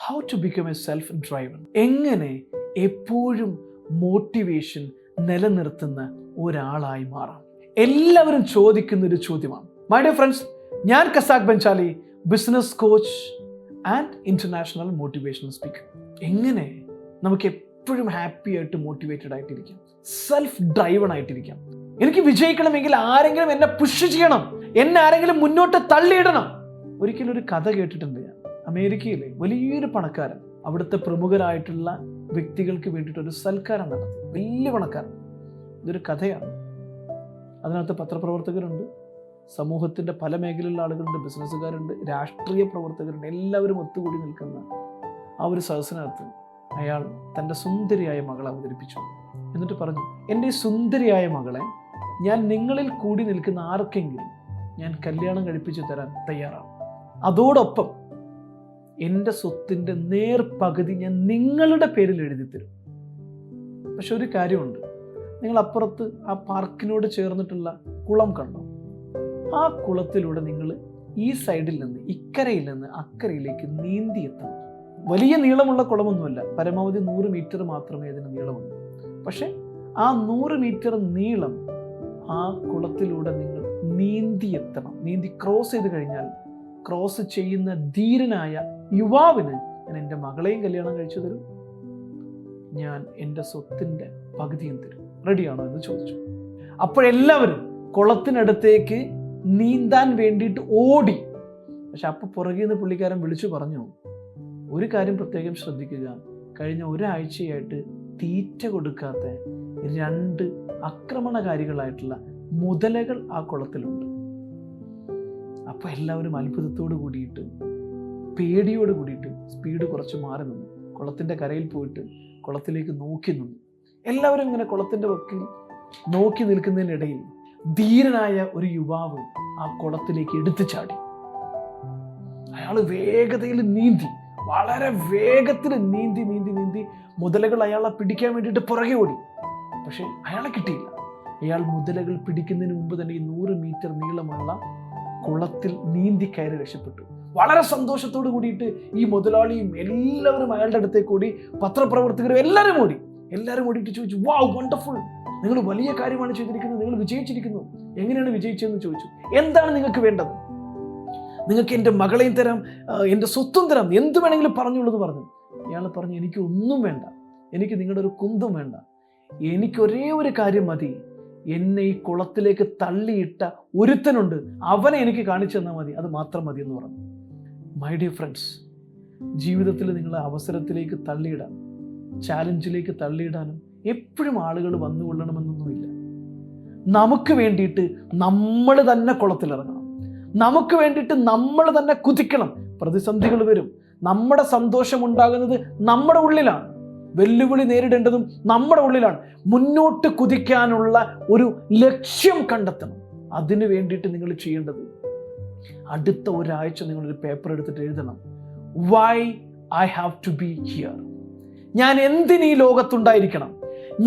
How to become a self driver. എങ്ങനെ എപ്പോഴും motivation നിലനിർത്തുന്ന ഒരാളായി മാറാം. എല്ലാവരും ചോദിക്കുന്ന ഒരു ചോദ്യമാണ്. മൈ ഡിയർ ഫ്രണ്ട്സ്, ഞാൻ കസാക് ബെൻജാലി, business coach and international motivational speaker. എങ്ങനെ നമുക്ക് എപ്പോഴും ഹാപ്പി ആയിട്ട് മോട്ടിവേറ്റഡ് ആയിട്ടിരിക്കാം, സെൽഫ് ഡ്രൈവൺ ആയിട്ടിരിക്കാം. എനിക്ക് വിജയിക്കണമെങ്കിൽ ആരെങ്കിലും എന്നെ പുഷ് ചെയ്യണം, എന്നെ ആരെങ്കിലും മുന്നോട്ട് തള്ളിയിടണം. ഒരിക്കലും ഒരു കഥ കേട്ടിട്ടുണ്ട് ഞാൻ. അമേരിക്കയിലെ വലിയൊരു പണക്കാരൻ അവിടുത്തെ പ്രമുഖരായിട്ടുള്ള വ്യക്തികൾക്ക് വേണ്ടിയിട്ട് ഒരു സൽക്കാരം നടത്തി. വലിയ പണക്കാരൻ. ഇതൊരു കഥയാണ്. അതിനകത്ത് പത്രപ്രവർത്തകരുണ്ട്, സമൂഹത്തിൻ്റെ പല മേഖലയിലുള്ള ആളുകളുണ്ട്, ബിസിനസ്സുകാരുണ്ട്, രാഷ്ട്രീയ പ്രവർത്തകരുണ്ട്. എല്ലാവരും ഒത്തുകൂടി നിൽക്കുന്ന ആ ഒരു സദസ്സിനകത്ത് അയാൾ തൻ്റെ സുന്ദരിയായ മകളെ അവതരിപ്പിച്ചു. എന്നിട്ട് പറഞ്ഞു, എൻ്റെ ഈ സുന്ദരിയായ മകളെ ഞാൻ നിങ്ങളിൽ കൂടി നിൽക്കുന്ന ആർക്കെങ്കിലും ഞാൻ കല്യാണം കഴിപ്പിച്ചു തരാൻ തയ്യാറാണ്. അതോടൊപ്പം എൻ്റെ സ്വത്തിൻ്റെ നേർപകുതി ഞാൻ നിങ്ങളുടെ പേരിൽ എഴുതി തരും. പക്ഷെ ഒരു കാര്യമുണ്ട്, നിങ്ങൾ അപ്പുറത്ത് ആ പാർക്കിനോട് ചേർന്നിട്ടുള്ള കുളം കണ്ടോ? ആ കുളത്തിലൂടെ നിങ്ങൾ ഈ സൈഡിൽ നിന്ന്, ഇക്കരയിൽ നിന്ന് അക്കരയിലേക്ക് നീന്തി എത്തണം. വലിയ നീളമുള്ള കുളമൊന്നുമല്ല, പരമാവധി 100 മീറ്റർ മാത്രമേ അതിന് നീളമുള്ളൂ. പക്ഷെ ആ 100 മീറ്റർ നീളം ആ കുളത്തിലൂടെ നിങ്ങൾ നീന്തി എത്തണം. നീന്തി ക്രോസ് ചെയ്ത് കഴിഞ്ഞാൽ ക്രോസ് ചെയ്യുന്ന ധീരനായ യുവാവിന് ഞാൻ എൻ്റെ മകളെയും കല്യാണം കഴിച്ചു തരും, ഞാൻ എൻ്റെ സ്വത്തിൻ്റെ പകുതിയും തരും. റെഡിയാണോ എന്ന് ചോദിച്ചു. അപ്പോഴെല്ലാവരും കുളത്തിനടുത്തേക്ക് നീന്താൻ വേണ്ടിയിട്ട് ഓടി. പക്ഷെ അപ്പോൾ പുറകിൽ നിന്ന് പുള്ളിക്കാരൻ വിളിച്ചു പറഞ്ഞു, ഒരു കാര്യം പ്രത്യേകം ശ്രദ്ധിക്കുക, കഴിഞ്ഞ ഒരാഴ്ചയായിട്ട് തീറ്റ കൊടുക്കാത്ത 2 ആക്രമണകാരികളായിട്ടുള്ള മുതലകൾ ആ കുളത്തിലുണ്ട്. അപ്പോൾ എല്ലാവരും അത്ഭുതത്തോട് കൂടിയിട്ട്, പേടിയോട് കൂടിയിട്ട് സ്പീഡ് കുറച്ച് മാറി നിന്നു. കുളത്തിൻ്റെ കരയിൽ പോയിട്ട് കുളത്തിലേക്ക് നോക്കി നിന്നു. എല്ലാവരും ഇങ്ങനെ കുളത്തിൻ്റെ വക്കിൽ നോക്കി നിൽക്കുന്നതിനിടയിൽ ധീരനായ ഒരു യുവാവ് ആ കുളത്തിലേക്ക് എടുത്തു ചാടി. അയാൾ വേഗതയിൽ നീന്തി, വളരെ വേഗത്തിൽ നീന്തി നീന്തി നീന്തി മുതലകൾ അയാളെ പിടിക്കാൻ വേണ്ടിയിട്ട് പുറകെ ഓടി. പക്ഷെ അയാളെ കിട്ടിയില്ല. അയാൾ മുതലകൾ പിടിക്കുന്നതിന് മുമ്പ് തന്നെ ഈ 100 മീറ്റർ നീളമുള്ള കുളത്തിൽ നീന്തി കയറി രക്ഷപ്പെട്ടു. വളരെ സന്തോഷത്തോട് കൂടിയിട്ട് ഈ മുതലാളിയും എല്ലാവരും അയാളുടെ അടുത്തേക്ക് ഓടി, പത്രപ്രവർത്തകരും എല്ലാവരും ഓടിയിട്ട് ചോദിച്ചു, വാവ്, വണ്ടർഫുൾ, നിങ്ങൾ വലിയ കാര്യമാണ് ചെയ്തിരിക്കുന്നത്, നിങ്ങൾ വിജയിച്ചിരിക്കുന്നു. എങ്ങനെയാണ് വിജയിച്ചതെന്ന് ചോദിച്ചു. എന്താണ് നിങ്ങൾക്ക് വേണ്ടത്? നിങ്ങൾക്ക് എൻ്റെ മകളെയും തരാം, എൻ്റെ സ്വത്തും തരാം, എന്ത് വേണമെങ്കിലും പറഞ്ഞുള്ളത് പറഞ്ഞു. ഇയാൾ പറഞ്ഞു, എനിക്ക് ഒന്നും വേണ്ട, എനിക്ക് നിങ്ങളുടെ ഒരു കുന്തും വേണ്ട, എനിക്ക് ഒരേ ഒരു കാര്യം മതി, എന്നെ ഈ കുളത്തിലേക്ക് തള്ളിയിട്ട ഒരുത്തനുണ്ട്, അവനെ എനിക്ക് കാണിച്ചു തന്നാൽ മതി, അത് മാത്രം മതി എന്ന് പറഞ്ഞു. മൈ ഡിയർ ഫ്രണ്ട്സ്, ജീവിതത്തിൽ നിങ്ങളെ അവസരത്തിലേക്ക് തള്ളിയിടാനും ചാലഞ്ചിലേക്ക് തള്ളിയിടാനും എപ്പോഴും ആളുകൾ വന്നുകൊള്ളണമെന്നൊന്നുമില്ല. നമുക്ക് വേണ്ടിയിട്ട് നമ്മൾ തന്നെ കുളത്തിലിറങ്ങണം, നമുക്ക് വേണ്ടിയിട്ട് നമ്മൾ തന്നെ കുതിക്കണം. പ്രതിസന്ധികൾ വരും, നമ്മുടെ സന്തോഷം ഉണ്ടാകുന്നത് നമ്മുടെ ഉള്ളിലാണ്, വെല്ലുവിളി നേരിടേണ്ടതും നമ്മുടെ ഉള്ളിലാണ്. മുന്നോട്ട് കുതിക്കാനുള്ള ഒരു ലക്ഷ്യം കണ്ടെത്തണം. അതിനു വേണ്ടിയിട്ട് നിങ്ങൾ ചെയ്യേണ്ടത്, അടുത്ത ഒരാഴ്ച നിങ്ങളൊരു പേപ്പർ എടുത്തിട്ട് എഴുതണം, why I have to be here. ഞാൻ എന്തിന് ഈ ലോകത്തുണ്ടായിരിക്കണം,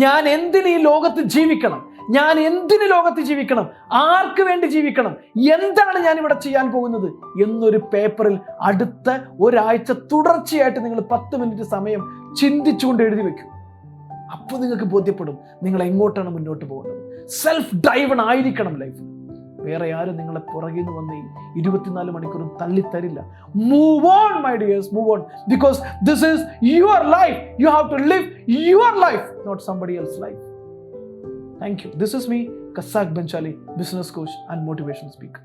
ഞാൻ എന്തിന് ഈ ലോകത്ത് ജീവിക്കണം, ഞാൻ എന്തിന് ലോകത്ത് ജീവിക്കണം, ആർക്ക് വേണ്ടി ജീവിക്കണം, എന്താണ് ഞാൻ ഇവിടെ ചെയ്യാൻ പോകുന്നത് എന്നൊരു പേപ്പറിൽ അടുത്ത ഒരാഴ്ച തുടർച്ചയായിട്ട് നിങ്ങൾ 10 മിനിറ്റ് സമയം ചിന്തിച്ചുകൊണ്ട് എഴുതി വെക്കും. അപ്പോൾ നിങ്ങൾക്ക് ബോധ്യപ്പെടും നിങ്ങൾ എങ്ങോട്ടാണ് മുന്നോട്ട് പോകുന്നത്. സെൽഫ് ഡ്രൈവൺ ആയിരിക്കണം ലൈഫിൽ. വേറെ ആരും നിങ്ങളെ പുറകിൽ നിന്ന് വന്ന് 24 മണിക്കൂറും തള്ളിത്തരില്ല. Move on my dears, move on, because this is your life. You have to live your life, not somebody else life. Thank you. This is me, Casac Benjali, business coach and motivational speaker.